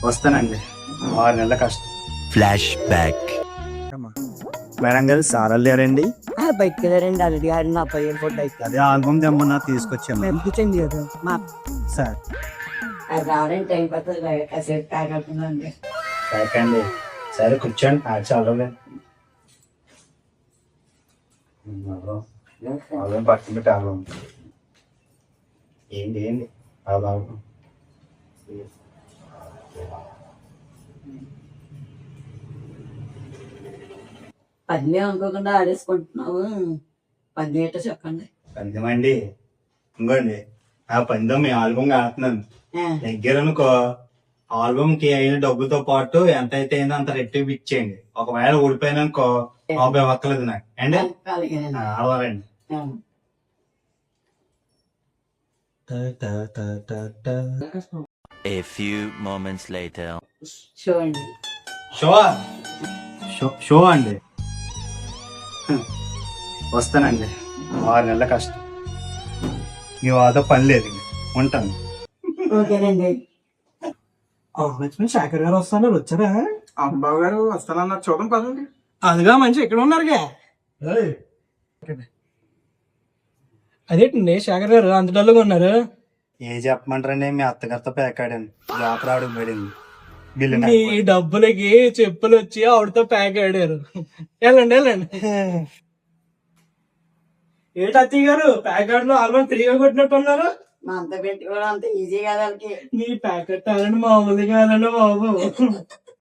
వస్తానండి 6 నెలల కష్టం. Flash back. మేడం గారు సార్ లేరండి? బయటకు వెళ్ళారండి అల్లుడి గారు నా పైన ఫోటో అయితే అదే ఆల్బమ్ తెమ్మన్నా తీసుకొచ్చాము పంపించండి కదా మా సార్. అది రావడానికి టైం పడుతుంది కాసేపు తాగలుగుతుందండి. అండి సరే కూర్చోండి. చాలా ఆల్బమ్ పక్కన పెట్టి ఆల్బమ్ ఏంటి ఆల్బమ్ పని అనుకోకుండా ఆడేసుకుంటున్నావు. పని ఏంటో చెప్పండి. పందెమండి ఇంకోండి ఆ పందెం మీ ఆల్బమ్ ఆడుతున్నాను దగ్గర అనుకో. ఆల్బమ్ కి అయిన డబ్బుతో పాటు ఎంత అయితే అయిందో అంత రెట్టింపు ఇచ్చేయండి. ఒకవేళ ఊడిపోయిననుకో రూపాయి వక్కలేదు నాకు అండి. ఆడవారండి. A few moments later. చూడండి షో అండి. వస్తానండి 6 నెలల కష్టం. మీ వాతో పని లేదు. ఉంటాను. ఓకేనండి. శేఖర్ గారు వస్తున్నారు. వచ్చారా? అబ్బావు గారు వస్తానన్నారు. చూద్దాం పదండి. అదిగా మంచి ఇక్కడ ఉన్నారుగా. అదేంటండి శేఖర్ గారు అంత డల్లుగా ఉన్నారు? ఏ చెప్పమంటారండి, మీ అత్తగారితో పేకాడాను. జాతర ఆవిడకి పడింది. బిల్లు మీ డబ్బులకి చెప్పులు వచ్చి ఆవిడతో ప్యాక్ ఆడారు. వెళ్ళండి వెళ్ళండి. ఏంటి అత్తయ్య గారు ప్యాకెట్ ఆల్బమ్ ఫ్రీగా కొట్టినట్టు ఉన్నారు? మా అంత పెట్టుకోవడం అంత ఈజీ కదా వాళ్ళకి. నీ ప్యాకెట్ టాలెంట్ మామూలు కాదండి బాబు.